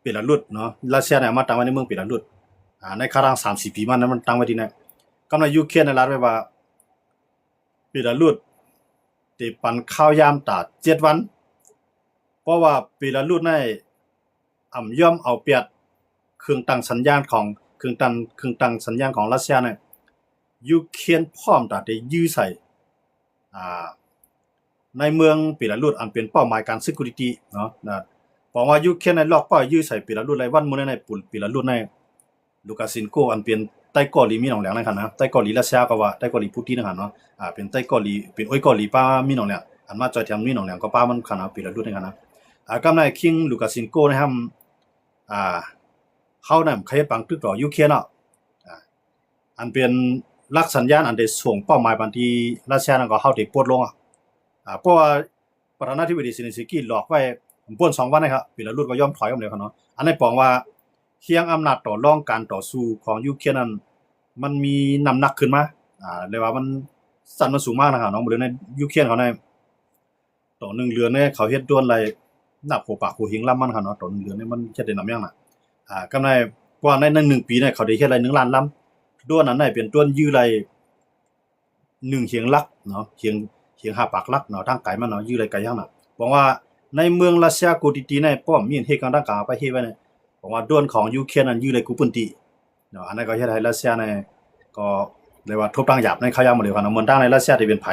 เบลารุสเนาะรัสเซียเนี่ยมาตั้งไว้ในเมืองเบลารุสในครั้ง30 ปีมันตั้งไว้ที่นั่นกำลังยูเครนในรัฐไว้ว่าเบลารุสติปันข้าวยามตา7 วันเพราะว่าเบลารุสในย่อมเอาเปรียบเครื่องตั้งสัญญาณของเครื่องตั้งสัญญาณของรัสเซียเนี่ยยูเครนพร้อมตาได้ยื้อใส่อ่าในเมืองเบลารุสอันเป็นเป้าหมายการ security เนาะบอกว่ายูเครนในลอกป้อยยื้อใส่เบลารุสในวันมื้อในปุ่นเบลารุสในลูกาซินโกอันเป็นใต้เกาหลีมีหนองแหลงนะครับนะใต้เกาหลีรัสเซียก็ว่าใต้เกาหลีปูตินนะครับเนาะเป็นใต้เกาหลีเป็นเกาหลีป้ามีหนองแหลงอันมาจอยแถมมีหนองแหลงก็ป้ามันขนาดเบลารุสนะครับนะกำในคิงลูกาซินโกนะครับเขานำขยับปังตึกต่อยูเครนเนาะอันเป็นลักสัญญาณอันได้ส่งเป้าหมายบันที่รัสเซียนั่นก็เฮาได้ปลดลงเพราะว่าประธานาธิบดีเซเลนสกี้หลอกไว้ป่น2 วันนะครับเบลารุสก็ยอมถอยกันเลยครับเนาะอันนี้ปองว่าเคียงอำนาจต่อรองการต่อสู้ของยูเครนนั้นมันมีน้ำหนักขึ้นมาเรียกว่ามันสั่นมันสูงมากนะครับเนาะบ่ได้ในยูเครนเขาในต่อ1เรือนเนี่ยเขาเฮ็ดด้วนไรนับโหปากโหหิงลำมันครับเนาะต่อ1เรือนเนี่ยมันเฮ็ดได้นำยังน่ะกำไรกว่าใน1ปีเนี่ยเขาได้เฮ็ดไร1 ล้านลำด้วนนั้นได้เป็นต้นยื้อไร1เฮียงลักเนาะเฮียง5 ปากลักเนาะทางไกลมันเนาะยื้อไรไกลยังน่ะบอกว่าในเมืองรัสเซียกูติในป้อมมีเหตุการณ์ต่างๆไปเฮ็ดไว้เนี่ยบอกว่าด้วนของยูเครนนั้นยื้อไรกูปุ่นติเนาะอันนั้นก็เฮ็ดให้รัสเซียเนี่ยก็เรียกว่าทบตั้งหยาบในเขายังบ่เลยครับเนาะเหมือนตั้งในรัสเซียที่เป็นไผ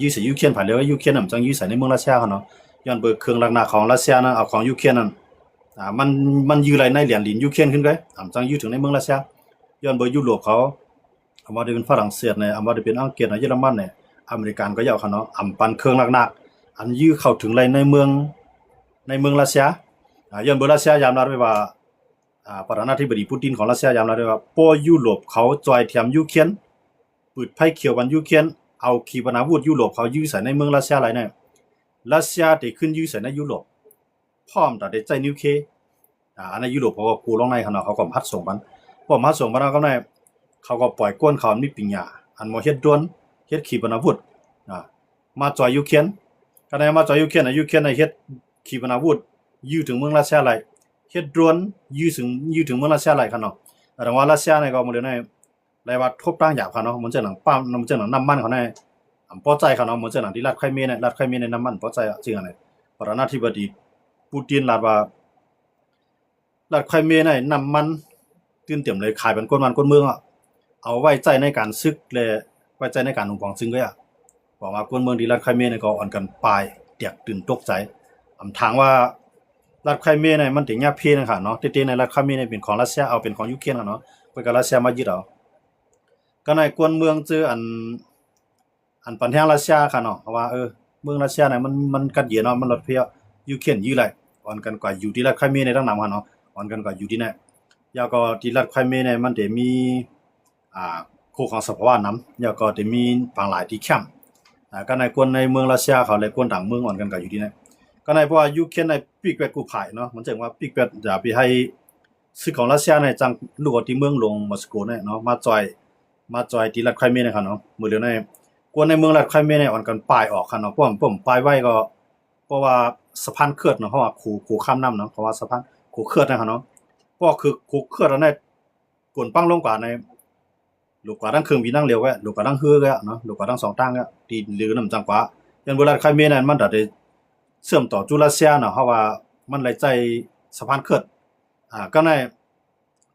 ยื้อใส่ยูเครนไผเลยว่ายูเครนน่ะจังยื้อใส่ในเมืองรัสเซียครับเนาะย้อนเบิกเครื่องหนักๆของรัสเซียนั้นเอาของยูเครนนั้นมันยื้อไรในเหรียญลินยูเครนขึ้นไกจังยื้อถึงในเมืองรัสเซียย้อนเบิกยุโรปเขาว่าได้เป็นฝรั่งเศสเนี่ยว่าได้เป็นอังกฤษเยอรมันเนี่ยอเมริกันก็ยาวครับเนาะปันเครื่องหนักๆอันยื้อเข้าถึงไรในเมืองรัสเซียย้อนเบิกรัสเซียยามรับไว้ว่าประธานาธิบดีปูตินของรัสเซียยามรับไว้ว่าป้อยุโรปเขาจอยเทียมยูเครนปืดไผเขียววันยูเครนเอาขีปนาวุธยุโรปเขายื้อใส่ในเมืองรัสเซียหลายเนี่ยรัสเซียได้ขึ้นยื้อใส่ในยุโรปพร้อมแต่ได้ใจนิวเคลียร์อันในยุโรปเขาก็กูลงในขนาดเขาก็พัดส่งมันพอมาส่งมันก็ได้เขาก็ปล่อยก้นเขามีปิญญาอันบ่เฮ็ดด้วนเฮ็ดขีปนาวุธมาจ่อยยูเครนก็ได้มาจ่อยยูเครนยูเครนเฮ็ดขีปนาวุธยื้อถึงเมืองรัสเซียหลายเฮ็ดด้วนยื้อถึงเมืองรัสเซียหลายคั่นเนาะแต่ว่ารัสเซียเนี่ยก็บ่ได้ได้ว่าทบตั้งหยาบคั่นเนาะมันจะหนังป้ามมันจะหนังน้ำมันเขาในพอใจคั่นเนาะมันจะหนังที่รัฐไครเมียเนี่ยรัฐไครเมียในน้ำมันพอใจจริงอันนี้ประธานาธิบดีปูตินลาดว่ารัฐไครเมียในน้ำมันตื่นเต็มเลยขายเป็นก้นมันก้นเมืองเอาไว้ใจในการซึกและไว้ใจในการหุงของซึ่งก็บอกว่าก้นเมืองที่รัฐไครเมียเนี่ยก็อ่อนกันปลายเตียกตื่นตกใจทางว่ารัฐไครเมียเนี่ยมันถึงยาเพนะครับเนาะเต้ๆในรัฐไครเมียเนี่ยเป็นของรัสเซียเอาเป็นของยูเครนเนาะเพิ่นก็รัสเซียมายึดเอาก็ในก้นเมืองเจออันปันแห่งรัสเซียค่ะเนาะเพราะว่าเมืองรัสเซียเนี่ยมันกัดเย็นเนาะมันรถเพียยูเครนยื้อไหลอ่อนกันกว่าอยู่ที่รัฐไครเมียในทั้งนำค่ะเนาะอ่อนกันกว่าอยู่ที่นั่นแล้วก็ที่รัฐไครเมียเนี่ยมันได้มีคู่ของสภาวะนำแล้วก็ได้มีบางหลายที่แคมป์ก็ในคนในเมืองรัสเซียเขาเลยคนต่างเมืองอ่อนกันก็อยู่ที่นั่นก็ในเพราะว่ายูเครนในปีกแวดกูภายเนาะมันจังว่าปีกแวดจะไปให้ซึกของรัสเซียในจังลูกที่เมืองลงมอสโกเนี่ยเนาะมาจอยที่รัฐไครเมียนะครับเนาะมื้อเดียวในคนในเมืองรัฐไครเมียเนี่ยอ่อนกันป้ายออกคั่นเนาะผมป้ายไว้ก็เพราะว่าสะพานเขื่อนเนาะเพราะว่าขู่ข้ามน้ำเนาะเพราะว่าสะพานขู่เขื่อนนะครับเนาะเพราะคือขู่เขื่อนอันนั้นกวนปังลงกว่าในลูกกว่าทั้งเครื่องบินนั่งเร็วก็ลูกกว่าทั้งเฮือก็เนาะลูกกว่าทั้ง2ตั้งก็ที่เหลือนำจังกว่ายันเวลาไครเมียนั้นมันได้เชื่อมต่อจุรัสเซียเนาะเพราะว่ามันไหลใจสะพานเขื่อนก็ใน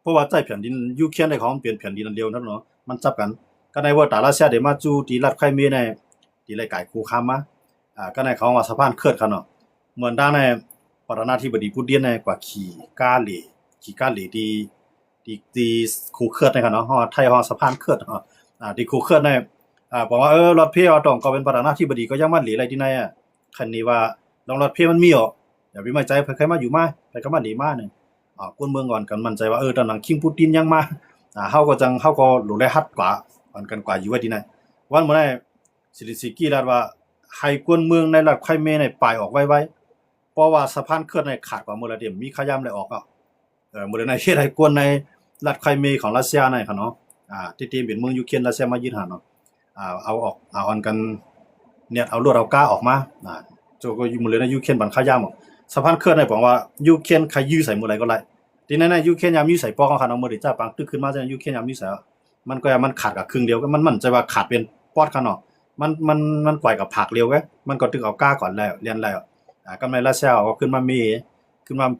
เพราะว่าใจแผ่นดินยูเครนได้ของเปลี่ยนแผ่นดินอันเดียวนั่นเนาะมันจับกันก็ในว่าตารัสเซียได้มาจูที่รัฐไครเมียในที่ไหลไก่คู่ค้ามาก็ในเขาว่าสะพานเขื่อนคั่นเนาะเหมือนด้านในประธานาธิบดีปูตินในกว่าขี่กาเหล่ที่คูเขื่อนนะครับเนาะฮอดไทยฮอดสะพานเขื่อนเนาะที่คูเขื่อนเนี่ยบอกว่ารถเพลต้องก็เป็นประธานาธิบดีก็ยังมาเหลีอะไรที่ไหนคันนี้ว่าลองรถเพลมันมีอย่าไปมั่นใจใครมาอยู่มาใครก็มาหลีมาเนี่ยคนเมืองก่อนกันมั่นใจว่าตอนหลังคิงปูตินยังมาเฮาก็รู้ได้ฮัดกว่ากันกว่าอยู่ไว้ที่ไหนวันมื้อนั้นซิลิซิกี้ลาดว่าให้คนเมืองในรัฐไครเมียเนี่ยปลายออกไว้เพราะว่าสะพานเขื่อนเนี่ยขาดกว่ามื้อละเดียมมีขยามได้ออกมื้อนั้นเฮ็ดให้คนในรัฐไครเมียของรัสเซียนั่นค่ะเนาะที่เป็นเมืองยูเครนรัสเซียมายึดหาเนาะเอาออกเอาอันกันเนี่ยเอารถเอาก้าออกมาโจก็อยู่มื้อเลยนะยูเครนบันขยาม สะพานเคลื่อนในบอกว่ายูเคนใครยื้อใส่มือไหนก็ไรทีนั้นยูเคนยามยื้อใส่ปอกเขาเอามือเดจ้าปังตึกขึ้นมาจะยูเคนยามยื้อใส่มันก็มันขาดกับครึ่งเดียวก็มันจะว่าขาดเป็นปอดเขาเนาะมันปล่อยกับผักเร็วไงมันก็ตึกเอาก้าก่อนแล้วเรียนแล้วกำไรรัสเซียก็ขึ้นมา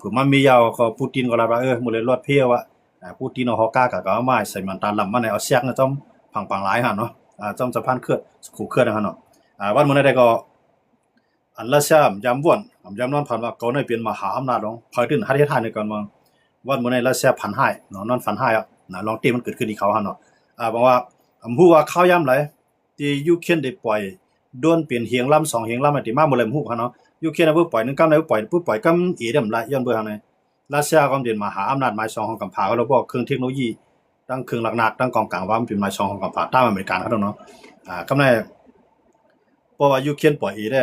ผือมามียาวก็ปูตินก็ละว่ามือเลยรอดเพี้ยวอ่ะปูตินเอาฮอก้ากับเอาไม้ใส่มันตาลำมันในเอาแซกนะจ้อมพังหลายหั่นเนาะจ้อมสะพานเคลื่อนขู่เคลื่อนนะฮะเนาะวันมื้อใดก็อันรัสเซียยามว่นยามนอนผ่านว่าเขาในเป็นมหาอำนาจของภายถึงประเทศไทยในก่อนมาวันมื้อในรัสเซียพันห้ายเนาะนอนฝันห้ายอ่ะลองตีมันเกิดขึ้นที่เขาหั่นเนาะบอกว่าฮู้ว่าข่าวยามไหลที่ยูเครนได้ปล่อยโดนเป็นเฮียงลำ2เฮียงลำที่มาบ่เลยฮู้หั่นเนาะยูเครนเอาปล่อยนึงกำได้ปล่อยปุ๊บปล่อยกำอีเด้มละย้อนเบิ่หั่นรัสเซียก็เป็นมหาอำนาจหมาย2ของกำพาแล้วก็เครื่องเทคโนโลยีทั้งเครื่องหนักๆทั้งกองกลางว่ามันเป็นหมาย2ของกำพาตามอเมริกันเขาเนาะกำได้เพราะว่ายูเครนปล่อยอีได้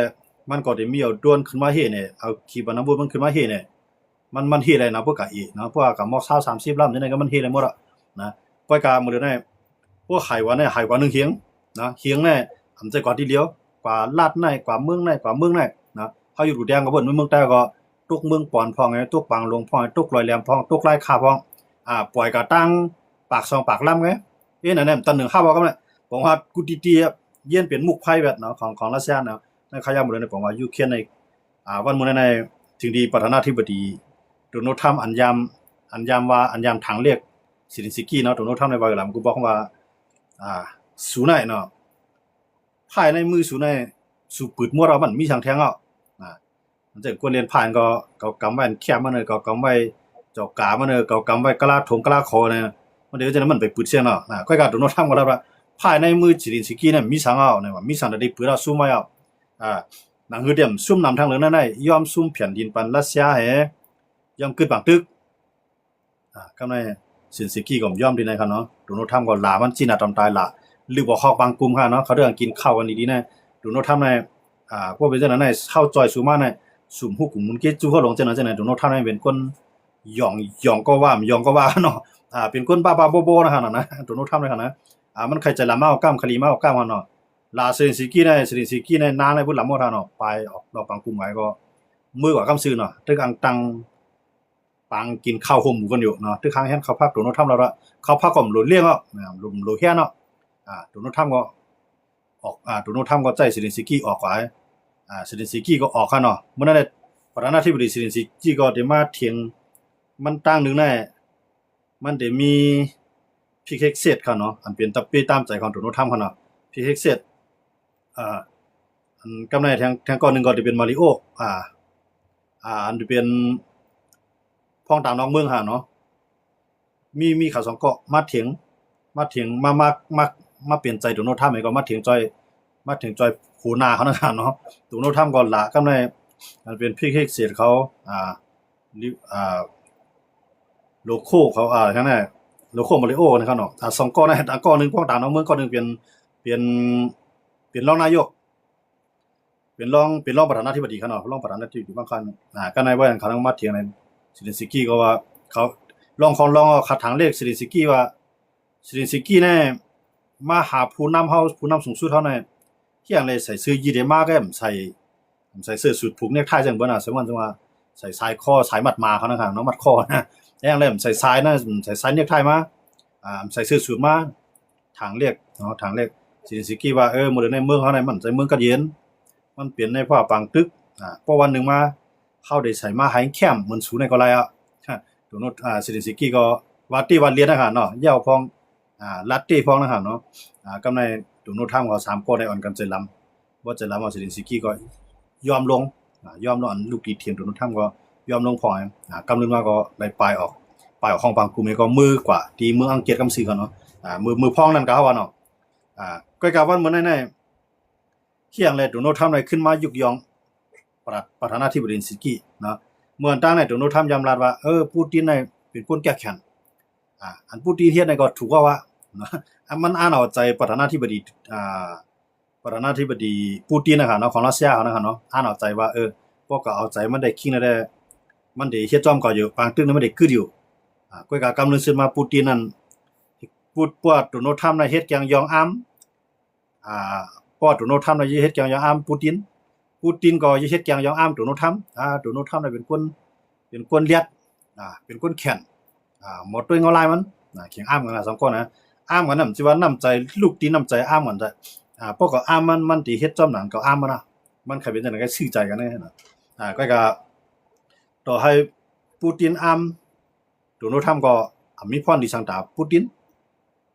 มันก็ได้มีเอาด้วนขึ้นมาเฮ็ดเนี่ยเอาขีปนาวุธมันขึ้นมาเฮ็ดเนี่ยมันเฮ็ดได้นะพวกกะอีเนาะพวกกะมอก20 30ลำจังได๋ก็มันเฮ็ดได้หมดอ่ะนะปล่อยกะมื้อนี้พวกไขว่าเนี่ยไขกว่า1เฮียงนะเฮียงเนี่ยอำใจกว่าที่เดียวกว่าลาดในกว่าเมืองในนะเฮาอยู่ดูแดงก็เบิ่นเมืองใต้ก็ตุกเมืองปอนพ้องไงตุกปางลงพ้องตุกลอยแหลมพ้องตุกลายคาพ้องปล่อยกะตั้งปาก2ปากลำไงนั่นน่ะตัน1ข้าวบ่ก็ได้ผมว่ากูติเย็นเป็นมุกไผแบบเนาะของรัสเซียเนาะในขยามมื้อนี้ผมว่ายูเครนในวันมื้อในถึงดีประธานาธิบดีโดนัลด์ทรัมป์อันยามทางเรียกซิลินสกี้เนาะโดนัลด์ทรัมป์ในว่าหลังกูบอกว่าสูไหนเนาะภายในมือสูไหนสูปืดมั่วเรามันมีทางแทงอ่ะมันจะกวนเรียนผ่านก็กำไว้แคบมันเลยก็กำไว้เจาะกามันเลยก็กำไว้กะลาถงกะลาคอเนี่ยมันเดี๋ยวจะมันไปปืดเสียเนาะค่อยก็โดนัลด์ทรัมป์ก็แล้วว่าภายในมือซิลินสกี้เนี่ยมีทางเอาเนี่ยว่ามีทางได้ปืดเราสู้มาอ่าหนังคือเดียมซุ่มนำทางเหลืองนั่นได้ยอมซุ่มแผ่นดินปันรัสเซียให้ยอมกึดบางตึกก็ในซิลินสกี้ก็ยอมดีในครับเนาะโดนัลด์ทรัมป์ก็ลามันจีน่าตำตายละหรือบ่ฮอกบางกลุ่มค่ะเนาะเขาเรื่องกินข้าวกันดีๆนะโดนัลด์ทรัมป์ในพวกเป็นจังนั้นในเข้าจอยสูมาในสุ่มฮู้กลุ่มมุนเกจูเขาลงจังนั้นโดนัลด์ทรัมป์ในเป็นคนหย่องก็ว่าเนาะเป็นคนบ้าๆโบๆนะฮะนะโดนัลด์ทรัมป์ในคั่นนะมันใครจะละเมาก้ามคลีเมาก้ามเนาะลาซิลินสกี้ในนางในพุ่นละหมดเนาะไปออกดอกบางกลุ่มไว้ก็มือกว่าคำซื่อเนาะตึกอังตังปังกินข้าวห่มหมู่กันอยู่เนาะตึกข้างแฮนเขาพักโดนัลด์ทรัมป์แล้วละเขาพักก็หลุดเลี้ยงหลุดเฮียเนาะโดนัลด์ทรัมป์ก็ออกโดนัลด์ทรัมป์ก็ใจซิลินสกี้ออกไว้ซิลินสกี้ก็ออกค่ะเนาะเมื่อนั้นประธานาธิบดีซิลินสกี้ก็ได้มาเถียงมันตั้งนึงแน่มันได้มีพิกเฮกเซตค่ะเนาะอันเป็นตับปีตามใจของโดนัลด์ทรัมป์ค่ะเนาะพิกเฮกเซตอันกำไรทางก่อนนึงก็ได้เป็นมาริโออันที่เป็นพ้องตามน้องเมืองค่ะเนาะมีข่าว2เกาะมาเถียงมาเปลี่ยนใจโดนัลด์ทรัมป์ให้ก็มาเถียงจอยหูหน้าเขานะครับเนาะโดนัลด์ทรัมป์ก็ละกำไรมันเป็นพิกเฮกเซตเขาโลโก้เขาคั่นน่ะโลโก้มาริโอนะครับเนาะ2เกาะนะเกาะนึงพ้องตามน้องเมืองเกาะนึงเป็นรองนายกเป็นรองประธานาธิบดีครับเนาะรองประธานาธิบดีบางครั้งก็ในว่าเขาต้องมาเถียงในซิลินสกี้ก็ว่าเขาลองคัดทางเลขซิลินสกี้ว่าซิลินสกี้เนี่ยมาหาผู้นำสูงสุดเฮาเนี่ยเที่ยงเลยใส่เสื้อยีเดมาก็ใส่เสื้อสูทผูกเนคไทจังบ่น่ะสมมุติว่าใส่สายคอสายมัดมาเขานะครับเนาะมัดคอนะอย่างเลยใส่สายนะใส่สายเนคไทมาใส่เสื้อสูทมาทางเลขเนาะทางเลขซิลินสกี้ว่ามื้อในเมืองเฮาเนี่ยมันใส่เมืองก็เย็นมันเปลี่ยนในภาพปังตึกพอวันหนึ่งมาเข้าได้ใส่มาให้แคมป์เหมือนสูในก็ไรโดนัลด์ซิลินสกี้ก็วัดเรียนนะครับเนาะยาวพองลัดตี้พองนะครับเนาะกำในโดนัลด์ทรัมป์ก็3ก็ได้อ่อนกันใจลำบ่ใจลำว่าซิลินสกี้ก็ยอมลงอันลูกกีเทียมโดนัลด์ทรัมป์ก็ยอมลงพอกำนึงมาก็ได้ปลายออกห้องปังกลุ่มก็มือกว่าที่เมืองอังกฤษกำซื้อกันเนาะมือพองนั่นก็ว่าเนาะก็กะว่ามื้อในเที่ยงเลยโดนัลด์ทรัมป์ได้ขึ้นมายุกยองประธานาธิบดีซิลินสกี้เนาะเมื่อตั้งในโดนัลด์ทรัมป์ยอมรับว่าปูตินเนี่ยเป็นคนแก้แค้นอันปูตินเฮ็ดเนี่ยก็ถูกว่ามันอ่านเอาใจประธานาธิบดีปูตินนะครับเนาะของรัสเซียเขานะครับเนาะอ่านเอาใจว่าพวกก็เอาใจมันได้คิงได้มันได้เฮ็ดจ้อมก็อยู่บางตึกนั้นมันได้กึดอยู่ก็ก็กำลังซื้อมาปูตินนั่นพูดว่าโดนัลด์ทรัมป์น่ะเฮ็ดอย่างยองอ้ำปอดโดนัลด์ทรัมป์น่ะเฮ็ดอย่างยองอ้ำปูติน ปูตินก็จะเฮ็ดแกงยองอ้ามโดนัลด์ทรัมป์โดนัลด์ทรัมป์น่ะเป็นคนเลียดเป็นคนแข็งหมดด้วยเงาลายมันเขียงอ้ามกันนะสองคนนะอ้ามกันนำสิว่าน้ำใจลูกตีน้ำใจอ้ามกันได้พวกก็อ้ามมันที่เฮ็ดจอมหนังก็อ้ามมันนะมันใครเป็นจังได๋ก็ชื่อใจกันแน่นะก็ต่อให้ปูตินอ้ามโดนัลด์ทรัมป์ก็มีพรที่สังตาปูติน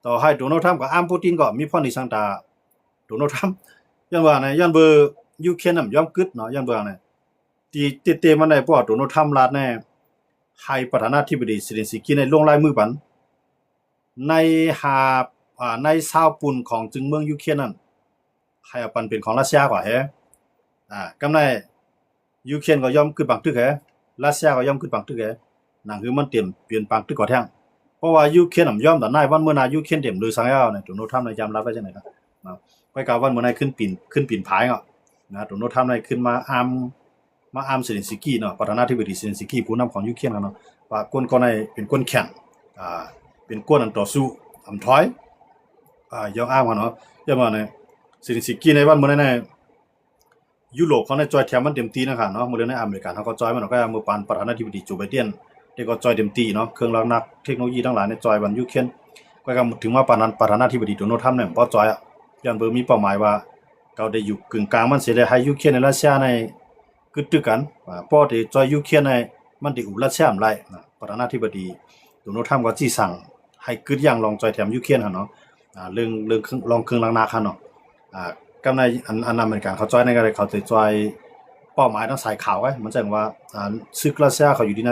ต่อให้โดนัลด์ทรัมป์ก็อ้ามปูตินก็มีพรที่สังตาโดนัลด์ทรัมป์ย้อนว่านะย้อนเบอร์ยูเครนน่ะยอมกึดเนาะย้อนเบอร์นะที่เตมันได้เพราะโดนัลด์ทรัมป์ลาดแน่ให้ประธานาธิบดีเซเลนสกี้ในลงลายมือปันในหาในชาวปุ่นของจึงเมืองยูเครนนั้นให้ปันเป็นของรัสเซียกว่าแฮกำในยูเครนก็ยอมขึ้นบางตึกแฮรัสเซียก็ยอมขึ้นบางตึกแฮนั่นคือมันเตรียมเปลี่ยนบางตึกก่อแท้งเพราะว่ายูเครนยอมแต่นายวันเมื่อนายูเครนเต็มเลยสังยาวเนี่ยโดนัลด์ทรัมป์ในยอมรับได้จังได๋ครับไปกล่าววันเมื่อนายขึ้นปีนผายเนาะโดนัลด์ทรัมป์ในขึ้นมาอาร์มเซเลนสกี้เนาะประธานาธิบดีเซเลนสกี้ผู้นำของยูเครนเนาะว่าคนก็ในเป็นคนแข็งเป็นคนอันต่อสู้ถอยยองอ้างว่าเนาะอย่ามาเนี่ยเซเลนสกี้ในวันเมื่อนั้นยุโรปเขาในจอยแถมมันเต็มที่นะครับเนาะมื้อในอเมริกันเขาก็จอยมันก็มือปานประธานาธิบดีโจไบเดนได้ก็จอยเต็มที่เนาะเครื่องนักเทคโนโลยีทั้งหลายในจอยวันยูเครนก็ถึงว่าปานนั้นประธานาธิบดีโดนัลด์ทรัมป์เนี่ยบ่จอยย้อนเบอร์มีเป้าหมายว่าเขาได้อยู่กึ่งกลางมันสิได้ให้ยูเครนและรัสเซียในกึดตึกกันเพราะที่จอยยูเครนในมันได้อุรัสเซียมหลายประธานาธิบดีโดนัลด์ทรัมป์ก็จี้สั่งให้กึดอย่างลองจอยแถมยูเครนหั่นเนาะเรื่องลองเครื่องนักหั่นเนาะกำในอันอเมริกันเขาจอยในก็ได้เขาจะจอยเป้าหมายทางสายข่าวไว้มันแจ้งว่าซึกรัสเซียเขาอยู่ที่ใน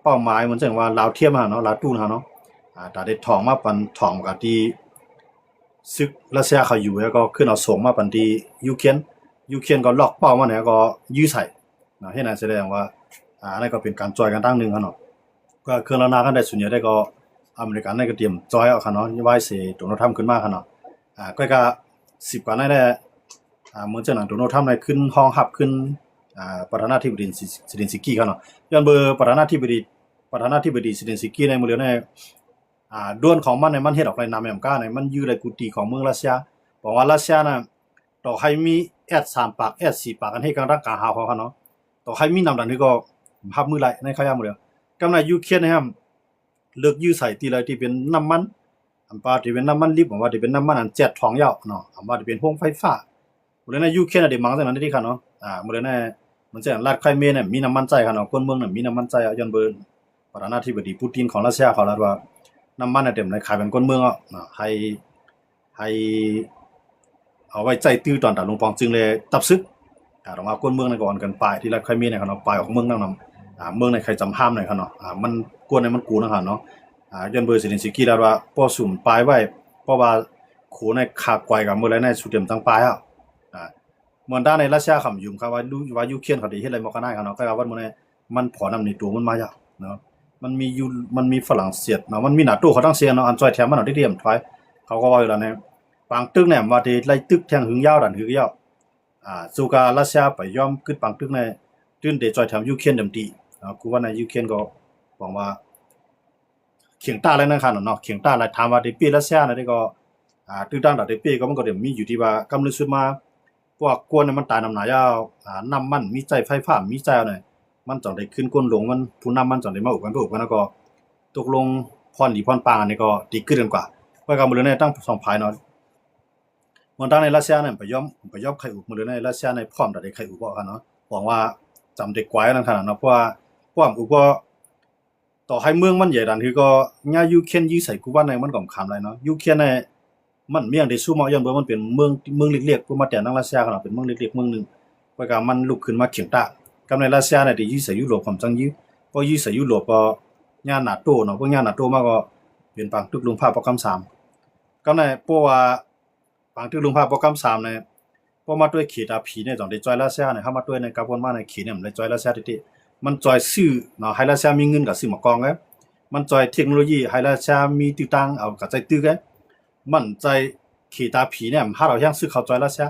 เป้าหมายมันแจ้งว่าลาวเทียมเนาะลาวตู้เนาะตาได้ทองมาปันทองกับที่ซึกรัสเซียเขาอยู่แล้วก็ขึ้นเอาส่งมาปันที่ยูเครนก็ล็อกเป้ามาเนี่ยก็ยื้อใส่เฮ็ดให้แสดงว่าอันนั้นก็เป็นการจอยกันตั้งนึงเนาะก็เครื่องระนากันได้ส่วนใหญ่ได้ก็อเมริกันได้ก็เตรียมจอยเอาเนาะไว้สิโดนัลด์ทรัมป์ขึ้นมาเนาะก็10กว่าได้เหมือนจะหนังโดนัลด์ทรัมป์ได้ขึ้นห้องหับขึ้นประธานาธิบดีเซเลนสกี้เนาะย้อนเบอร์ประธานาธิบดีเซเลนสกี้ในมื้อในด้วนของมันในมันเฮ็ดออกไรนามแอมกาในมันอยู่ในกุฏิของเมืองรัสเซียบอกว่ารัสเซียน่ะต่อให้มีแอด3ปากแอด4ปากกันให้กันรักกาหาเขาเนาะต่อให้มีนำดันนี่ก็หับมือไหลในขยะหมดแล้วกำในยูเครนนะครับเลิกยื้อใส่ที่ไรที่เป็นน้ำมันว่าที่เป็นน้ำมันลิบว่าที่เป็นน้ำมันอันเจ็ดทองยาวเนาะว่าที่เป็นโรงไฟฟ้าหมดเลยนะยูเครนได้มังจังนั้นที่ค่ะเนาะหมดเลยนะมันจะลาดไครเมียเนี่ยมีน้ำมันใจค่ะเนาะคนเมืองน่ะมีน้ำมันใจย้อนเบอร์ประธานาธิบดีปูตินของรัสเซียเขาลาดว่าน้ำมันเต็มเลยขายเป็นคนเมืองให้เอาไว้ใจตื้อตอนตัดลงปองจึงเลยตับซึกต้องเอาคนเมืองในก่อนกันไปที่ลาดไครเมียเนี่ยค่ะเนาะไปออกเมืองนั่นเนาะเมืองในใครจำห้ามหน่อยค่ะเนาะมันกวนในมันกูนะคะเนาะย้อนเบอร์เซเลนสกี้ลาดว่าป้อสุ่มปลายไว้เพราะว่าโขในขาไกวกับเมื่อไรในสุดเต็มตั้งปลายเหมือนด้านในรัสเซียคำยุ่มครับว่ายูเครนเขาได้เฮ็ดอะไรบ่ก็ได้ครับเนาะก็ว่ามื้อนี้มันพอนำในตัวมันมายาวเนาะมันมีฝรั่งเศสเนาะมันมีNATOเขาทั้งเสียเนาะอันจอยแถมมันเอาที่เตรียมถอยเขาก็ว่าอยู่แล้วเนี่ยปางตึกเนี่ยว่าที่ไล่ตึกแทงหึงยาวดันหึงยาวสู้กับรัสเซียไปยอมขึ้นปางตึกในตื่นได้จอยแถมยูเครนเต็มที่กูว่าในยูเครนก็หวังว่าเขียงต้าแล้วนะครับเนาะเขียงต้าแล้วถามว่าที่ปีรัสเซียน่ะได้ก็ตึกตั้งแต่ปีก็มันก็เดี๋ยวมีอยู่ที่ว่ากำลังสุดมาพวกกวนมันตายน้ำหนายาวน้ำมันมีใจไฟฟ้ามีใจเอาหน่อยมันจังได้ขึ้นก้นลงมันผู้นำมันจังได้มาอุบกันแล้วก็ตกลงพรดีพรปางอันนี้ก็ดีขึ้นกันกว่าเพราะการมื้อนี้ตั้ง2ภายเนาะมันตั้งในรัสเซียเนี่ยไปยอมใครอุบมื้อนี้รัสเซียในพร้อมได้ใครอุบบ่คั่นเนาะหวังว่าจำได้กว่านั่นขนาดเนาะเพราะว่าความอุบก็ต่อให้เมืองมันใหญ่ดันคือก็ญายูเครนยื้อใส่กูว่าในมันก็คำไรเนาะยูเครนในมันเมียงได้สู้มาย้อนเบิ่มันเป็นเมืองเล็กๆผู้มาแต่นรัสเซียคั่นเนาะเป็นเมืองเล็กๆเมืองนึงเพราะการมันลุกขึ้นมาเขียงตากำในรัสเซียเนี่ยที่ยื้อใส่ยุโรปความจังยื้อพอยื้อใส่ยุโรปก็ญาติ NATO เนาะพวกญาติ NATO มาก็เป็นปางตึกลุงภาพประกำ3กำในเพราะว่าปางตึกลุงภาพประกำ3เนี่ยพอมาด้วยขีดาผีเนี่ยต้องได้จอยรัสเซียเนี่ยเฮามาด้วยในกระบวนมาในขีดเนี่ยมันได้จอยรัสเซียติมันจอยซื้อเนาะให้รัสเซียมีเงินก็ซื้อมากองไงมันจอยเทคโนโลยีให้รัสเซียมีติดตั้งเอาก็ใจตื้อไงมันใจขีดาผีเนี่ยถ้าเรายังซื้อเข้าจอยรัสเซีย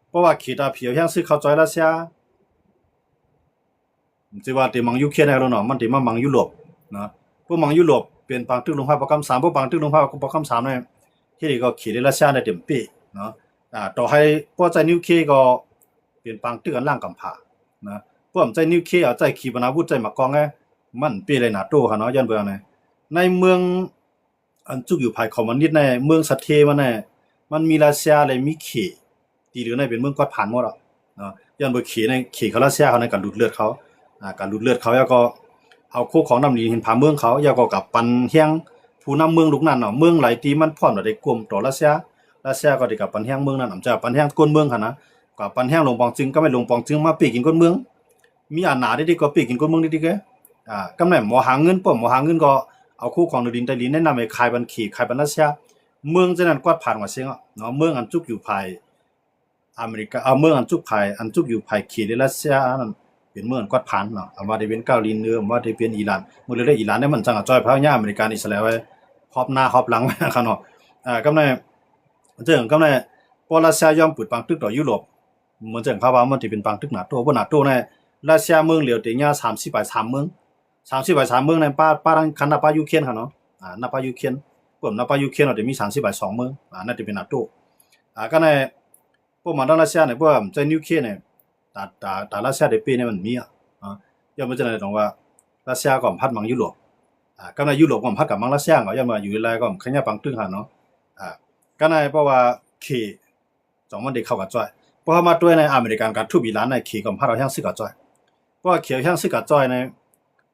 เพราะว่าขีดาผียังซื้อเข้าจอยรัสเซียสิว่าที่มังยูเครนแล้วเนาะมันที่มามังยุโรปเนาะพวกมังยุโรปเป็นปางตึกลงภาพประกำ3พวกปางตึกลงภาพประกำ3เนี่ยที่นี่ก็ขีดรัสเซียได้เต็มปีเนาะต่อให้พวกใจนิวเคลียร์ก็ เป็นปังตึกอันล่างกำผานะพวกใจนิวเคลียร์ใจขีปนาวุธใจหมากกองไงมันเปเลยนาโตค่ะเนาะยันเบื่อในเมืองอันจุกอยู่ภายคอมมิวนิสต์ในเมืองสัตเทมันมีรัสเซียเลยมีเขตีหรือในเป็นเมืองกอดผ่านหมดอ่ะเนาะยันเบื่อเขในเขเขารัสเซียเขาในการดูดเลือดเขาการดูดเลือดเขาแล้วก็เอาโคของน้ำดีเห็นผาเมืองเขาแล้วก็กับปันเฮียงผู้นำเมืองลูกนั้นเนาะเมืองหลายตีมันพร้อมได้กลุ่มต่อรัสเซียก็ได้กับปันเฮียงเมืองนั้นอาจจะปันเฮียงก้นเมืองค่ะนะกับปันเฮียงลงปองจึงก็ไม่ลงปองจึงมาปีกินก้นเมืองมีอาหนาได้ก็ปีกินก้นเมืองได้แกกำไรหมอหาเงินป้อมหมอหาเงินก็เอาคู่ของดินใต้ดินแนะนำให้ขายบันขี่ขายบันรัสเซียเมืองจะนั้นกวาดผ่านว่าเสียงเนาะเมืองอันจุกอยู่ภายอเมริกาเมืองอันจุกภายอันจุกอยู่ภายขี่ในรัสเซียนั่นเป็นเมืองกวาดผ่านเนาะเอาว่าได้เป็นเกาหลีเหนือว่าได้เป็นอิหร่านเมื่อได้อิหร่านได้มันจังจ้อยพระญาอเมริกันอิสราเอลไว้ฮอบหน้าฮอบหลังค่ะเนาะกำไรเรื่องกำไรพอรัสเซียยอมปิดปังตึกต่อยุโรปเหมือนจังภาวะมันที่เป็นปังตึกหนาโตบ่หนาโตในรัสเซียเมืองเหลียวเตีย30ไป3เมือง30ไป3เมืองในป้าคันนาป้ายูเครนค่ะเนาะนาป้ายูเครนพวกนาป้ายูเครนเราจะมี30ไป2เมืองนั่นจะเป็นนาโตก็ในพวกมันรัสเซียเนี่ยพวกใจนิวเคลียร์เนี่ยแต่รัสเซียได้ปีเนี่ยมันมีย่อมมันจะได้ตรงว่ารัสเซียก็พัดมังยุโรปก็ในยุโรปก็พัดกับมังรัสเซียก็ย่อมมาอยู่ในก็ขยับปังตึกค่ะเนาะก็ในเพราะว่าขี่สองมันเด็กเข้ากับจ้อยเพราะมาด้วยในอเมริกันการทุบอีหลานในขี่ก็พัดเราแห้งซึกกับจ้อยเพราะเขียวแห้งซึกกับจ้อยใน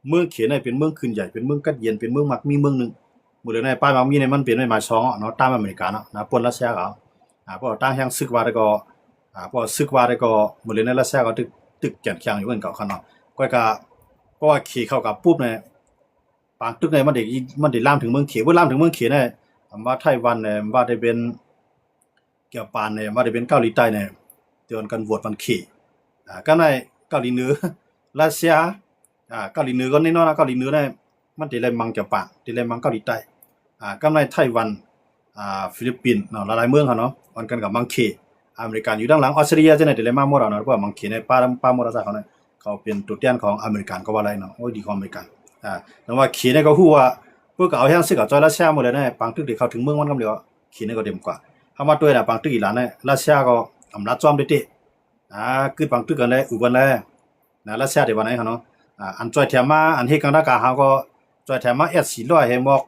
เมืองเขียนในเป็นเมืองคืนใหญ่เป็นเมืองกัดเย็นเป็นเมืองมักมีเมืองนึงหมดเลยในป้ายมักมีในมันเป็นในหมายสองเนาะตามอเมริกันนะปนรัสเซียก็เพราะตั้งแห้งซึกว่าได้ก็เพราะซึกว่าได้ก็หมดเลยในรัสเซียก็ตึกแก่นเคียงอยู่เหมือนเก่าขนาดก็เพราะว่าขี่เข้ากับปุ๊บเนี่ยปางตึกในมันได้ล่ามถึงเมืองเขียว่าล่ามถึงเมืองเขียเนี่ยว่าไต้หวันเนี่ยว่าได้เป็นเกี่ยวปานเนี่ยว่าได้เป็นเกาหลีใต้เนี่ยเตือนกันโหวตวันขี่ก็ในเกาหลีเหนือรัสเซียเกาหลีเหนือก็แน่นอนนะเกาหลีเหนือเนี่ยมันได้เลยมังเกี่ยวปานได้เลยมังเกาหลีใต้ก็ในไต้หวันฟิลิปปินส์เนาะหลายๆเมืองเขาเนาะวันกันกับมังเคอเมริกันอยู่ด้านหลังออสเตรเลียจะไหนเดี๋ยวเลยมาหมดแล้วนะเพราะว่ามังเคในป้าหมดแล้วเขาเนี่ยเขาเป็นตัวแทนของอเมริกันก็ว่าอะไรเนาะโอ้ดีของอเมริกันแต่ว่าเคเนี่ยก็ฮู้ว่าเพื่อเอาแห้งซึกกับจอยรัสเซียหมดเลยเนี่ยปังตึกที่เขาถึงเมืองมันกำเดียวเคเนี่ยก็เด่นกว่าเขามาด้วยนะปังตึกอีหลานเนี่ยรัสเซียก็อำนาจจอมได้ติคือปังตึกกันเลยอุบันเลยนะรัสเซียเดี๋ยววันไหนเขาเนาะอันจอยแถมมาอันเฮกันดากาเขาก็จอยแถมมาS400ให้หมอก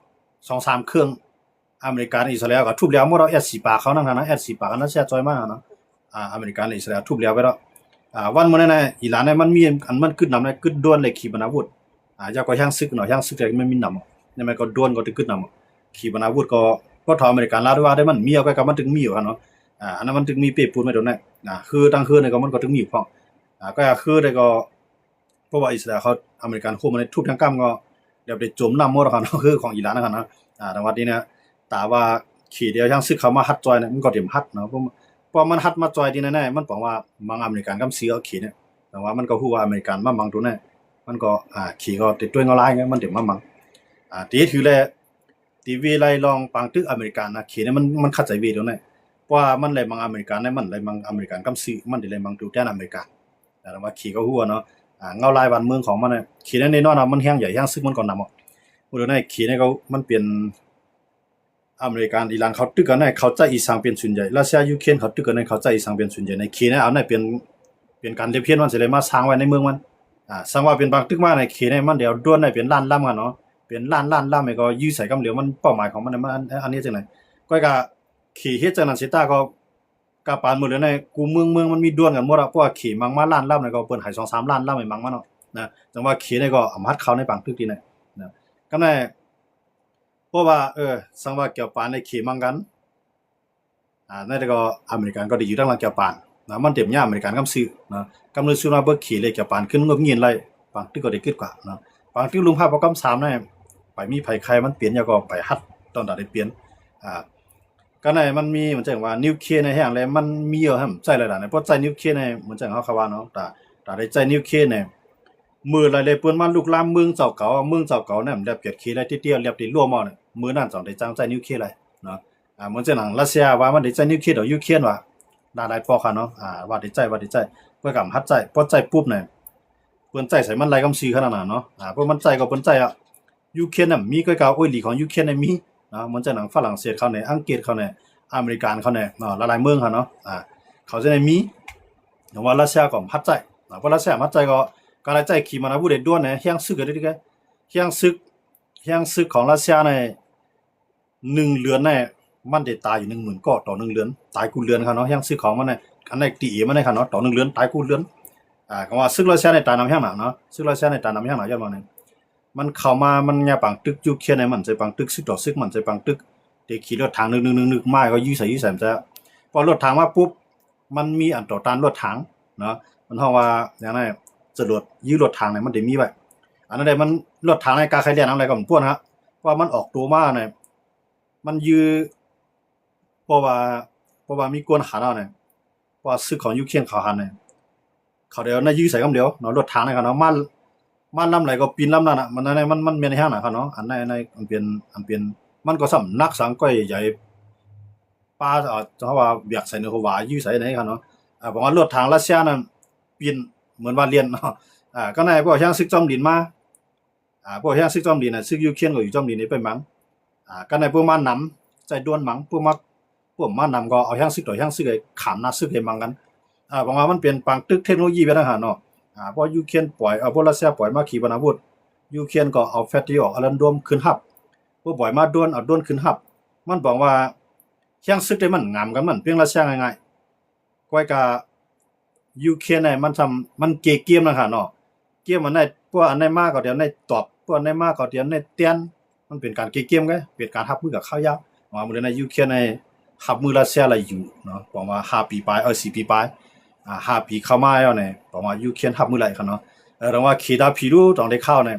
2-3 เครื่องอเมริกันอิสราเอลก็ทุบแล้วหมดเอาS4ปากเขานั่นนะS4ปากนั้นเสียจอยมากเนาะอเมริกันอิสราเอลทุบแล้วไปแล้ววันมื้อนั้นน่ะอิหร่านเนี่ยมันมีอันมันขึ้นนำเนี่ยขึ้นด้วนเลยขีปนาวุธยาก็ย่างซึกเนาะย่างซึกแต่มันมีนำเนี่ยมันก็ด้วนก็ขึ้นนำขีปนาวุธก็ทออเมริกันลาด้วยว่าได้มันมีเอาก็มันถึงมีอยู่เนาะอันนั้นมันถึงมีเปปูนไว้ตรงนั้นคือตั้งคืนเนี่ยก็มันก็ถึงมีอยู่พอก็คือได้ก็เพราะว่าอิสราเอลเขาอเมริกันคุมมันทุบทั้งกำก็เดี๋ยวได้จมน้ำหมดแล้วครับคือของอิหร่านนะครับนะแต่ว่านี้เนี่ยแต่ว่าขี่เดียวย่างซึกเขามาฮัดจอยเนี่ยมันก็เต็มฮัดเนาะพอมันฮัดมาจอยที่แน่ๆมันบอกว่ามังอเมริกันกำซื้อเอาขี่เนี่ยแต่ว่ามันก็ฮู้ว่าอเมริกันมามังตัวนั้นมันก็ขี่ก็ติดด้วยเงาลายไงมันเต็มมามังตีถือแลทีวีไล่ลองปังตึกอเมริกันนะขี่เนี่ยมันคัดใจวีตรงนั้นเพราะว่ามันเลยมังอเมริกันเนี่ยมันเลยมังอเมริกันกำซื้อมันเลยมังตัวแทนอเมริกันแต่ว่าขี่ก็ฮู้เนาะเงาลายบ้านเมืองของมันเนี่ยขี่เนี่ยแน่นอนมันแห้งใหญ่แห้งซึกมันก่อนนำผู้ใดขี่เนี่ยเขามันเปลี่ยนอเมริกันอิหร่านเขาตึกกันในเขาใจอีสานเป็นส่วนใหญ่รัสเซียยูเครนเขาตึกกันในเขาใจอีสานเป็นส่วนใหญ่ในขี่เนี่ยเอาในเป็นการเรียบเพี้ยนมันสิเลยมาสร้างไว้ในเมืองมันสร้างว่าเป็นบางตึกมาในขี่เนี่ยมันเดี๋ยวด้วนในเป็นล้านล่ำกันเนาะเป็นล้านล่ำก็ยื้อใส่กำเหลียวมันเป้าหมายของมันอันนี้จังได๋ก็ขี่เฮ็ดจังนั้นสิตาก็ปานหมดเลยในกูเมืองมันมีด้วนกันหมดอ่ะเพราะว่าขี่มังมาล้านล่ำเนี่ยก็เปิ้นให้ 2-3 ล้านล่ำให้มังมาเนาะนะจังว่าขี่เนี่ยก็อำหัดเขาในบางตึกที่เนี่ยนะก็ในเพราะว่าสังว่าเกี่ยวปานในขี่มังกันนั่นก็อเมริกันก็ได้อยู่ทางหลังเกี่ยวปานนะมันเต็มย่าอเมริกันกำซื้อนะกำเลยซื้อมาเบิกขี่เลยเกี่ยวปานขึ้นงบเงินไรบางตึกก็ได้ขึ้นกว่านะบางตึกลุงภาพประกำ3เนี่ยไปมีไผใครมันเปลี่ยนแล้วก็ไปฮัดตอนได้เปลี่ยนก็ในมันมีเหมือนจังว่านิวเคลียร์ในแห่งแล้วมันมีเยอะหั่นใจหลายๆเพราะใจนิวเคลียร์ในเหมือนจังเขาว่าเนาะแต่ได้ใจนิวเคลียร์เนี่ยมือหลายๆเปิ้นมาลุกลามเมืองเจ้าเก่าเนี่ยมันได้เกียรติขี้ได้เตี้ยๆเรียบได้รั่วหม้อเนี่ยมือนั้นจังได้จังใจนิวเคลียร์เลยเนาะเหมือนจังหนังรัสเซียว่ามันได้ใจนิวเคลียร์ดอกยูเครนว่าหลายๆพอค่ะเนาะว่าได้ใจเพิ่นก็ฮัดใจพอใจปุ๊บเนี่ยเปิ้นใจใส่มันไหลกำซื้อขนาดนั้นเนาะเพราะมันใจก็เปิ้นใจยูเครนน่ะมีก็โอ้ยหลีของยูเครนน่ะมีเหมือนจังหนังฝรั่งเศสเขาเนี่ยอังกฤษเขาเนี่ยอเมริกันเขาเนี่ยเนาะหลายๆเมืองเขาเนาะเขาจะได้มี ว่ารัสเซียก็พัดใจเพราะรัสเซียพัดใจก็การใจขี่มันอาวุธด้วนเนี่ยเฮียงซึกกันได้เฮียงซึกของรัสเซียใน1 เดือนเนี่ยมันได้ตายอยู่10,000ก็ต่อ1 เดือนตายกูเดือนครับเนาะเฮียงซึกของมันเนี่ยอันไหนตีมันเนี่ยครับเนาะต่อ1 เดือนตายกูเดือนก็ว่าซึกรัสเซียในตายนำเฮียงหนาเนาะซึกรัสเซียในตายนำเฮียงหนาย้อนมาเนี่ยมันเข้ามามันเนี่ยปังตึกยูเครนในมันใจปังตึกซึกต่อซึกมันใจปังตึกเด็กขี่รถถังนึกมาก็ยื้อใส่มันจะพอรถถังมาปุ๊บมันมีอันต่อต้านรถถังเนาะมันเฮาว่าอย่างนั้นจรวดยื้อรถถังเนี่ยมันได้มีไว้อันนั้นได้มันรถถังในกาใครเรียนอะไรก็มันพวกนะว่ามันออกตัวมาเนี่ยมันยื้อเพราะว่ามีกวนหาเอาเนี่ยเพราะซึกของยูเครนเขาหันเนี่ยเขาเดี๋ยวน่ะยื้อใส่กำเดียวเนาะรถถังเนี่ยครับเนาะมันลำไหนก็ปีนลำนั้นน่ะมันในมันมีในห้างน่ะครับเนาะอันในมันเป็นมันก็สำนักสังก้อยใหญ่ป้าเฮาว่าเบียกใส่ในเขาว่ายื้อใส่ไหนครับเนาะบอกว่ารถถังรัสเซียนั้นปีนเหมือนว่าเรียนเนาะก็ในพวกช่างซึกจอมดินมาพวกช่างซึกจอมดินน่ะซึกยูเครนก็อยู่จอมดินนี่ไปมั้งก็ในพวกมานำใจด้วนมั้งพวกมานำก็เอาช่างซึกต่อช่างซึกไอ้ขามหน้าซึกให้มังกันบอกว่ามันเปลี่ยนปังตึกเทคโนโลยีไปทางหาเนาะเพราะยูเครนปล่อยพวกรัสเซียปล่อยมาขีปนาวุธยูเครนก็เอาแฟตติออกอลันดวมขึ้นฮับพวกปล่อยมาด้วนเอาด้วนขึ้นฮับมันบอกว่าช่างซึกได้มันงามกันมันเพียงรัสเซียง่ายๆก้อยกะยูเครนเนี่ยมันทำมันเกมนะคะเนาะเกมมันได้พวกอันไหนมากก็เดี๋ยวในตอบพวกอันไหนมากก็เดี๋ยวในเตียนมันเป็นการเกมไงเป็นการทับมือกับข้าวยาวว่ามื้อในยูเครนในทับมือรัสเซียอะไรอยู่เนาะบอกว่า5 ปีปลาย4 ปีปลาย5 ปีเข้ามาแล้วเนี่ยบอกว่ายูเครนทับมือไหลครับเนาะแต่ว่าขีดาผีรู้ต้องได้เข้าเนี่ย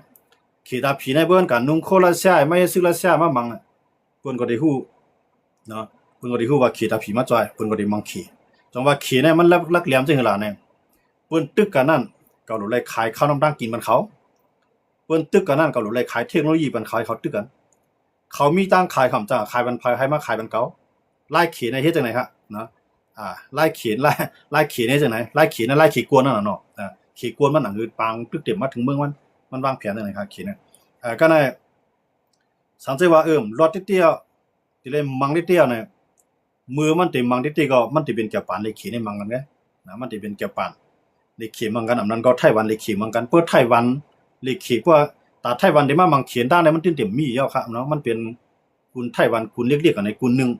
ขีดาผีในเบิ่นกันนุ่งโครัสเซียไม่ให้ซื้อรัสเซียมามังเพิ่นก็ได้ฮู้เนาะเพิ่นก็ได้ฮู้ว่าขีดาผีมาจ่อยเพิ่นก็ได้มังขีจังว่าขีเนี่ยมันลักแหลมจังหั่นล่ะเนี่ยเปิ้นตึกกันนั่นก็รู้เลยขายข้าวน้ำดังกินมันเขาเปิ้นตึกกันนั่นก็รู้เลยขายเทคโนโลยีมันขายเขาตึกกันเขามีตั้งขายคำจ้าขายบันไพให้มาขายบันเก่าไล่ขีในเฮ็ดจังได๋ครับเนาะไล่ขีในจังได๋ไล่ขีในไล่ขีกวนนั่นน่ะเนาะขีกวนมันนั่นคือปังตึกเต็มมาถึงเมืองมันวางแผนจังได๋ครับขีเนี่ยก็ได้สังเกตว่ารถติเตี้ยที่เลยมังติเตี้ยเนี่ยมือมันติมังติเตี้ยก็มันติเป็นแก่ปานเลยขีในมังกันไงนะมันติเป็นแก่ปานเลยขีมังกันอันนั้นก็ไต้หวันเลยขีมังกันเปิ้นไต้หวันเลยขีกว่าตาไต้หวันได้มามังเขียนด้านเนี่ยมันเต็มมีแล้วครับเนาะมันเป็นคุณไต้หวันคุณเรียกกันในคุณนึง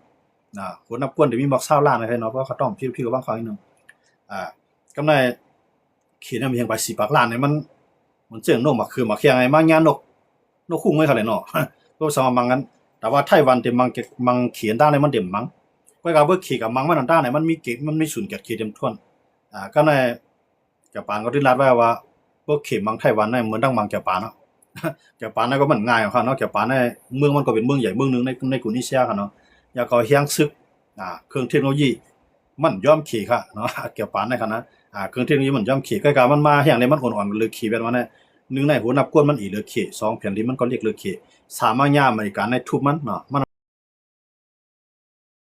คนนับกวนได้มีมัก20 ล้านนะเนาะเพราะเขาต้องพี่ก็บางครั้งนึงกำไรขีนำเพียงไป10 ล้านเนี่ยมันเจิงนกมาคือมาเคียงไงมางานนกคุ้งไว้คั่นแหละเนาะก็สมามังกันแต่ว่าไต้หวันเต็มมังเขียนด้านเนี่ยมันเต็มมังก็ก็บ่ขีกับมังมันด้านเนี่ยมันมีเกตมันมีศูนย์เกตขีเต็มท่วนก็ในจะปานก็ที่รัดไว้ว่าพวกเข็มมังไต้หวันเนี่ยเหมือนดังมังแก่ปานเนาะแก่ปานนั่นก็มันง่ายครับเนาะแก่ปานในเมืองมันก็เป็นเมืองใหญ่เมืองนึงในกุนิเซียครับเนาะอยากก็เฮียงซึกเครื่องเทคโนโลยีมันยอมขี่ค่ะเนาะแก่ปานในคั่นนะเครื่องเทคโนโลยีมันยอมขี่ก็ก็มันมาเฮียงในมันอ่อนๆเลยขี่แบบว่าเนี่ย1ในหัวนับกวนมันอีเหลือขี่2แผ่นดินมันก็เรียกเหลือขี่3มาย่าอเมริกันในทุบมันเนาะมัน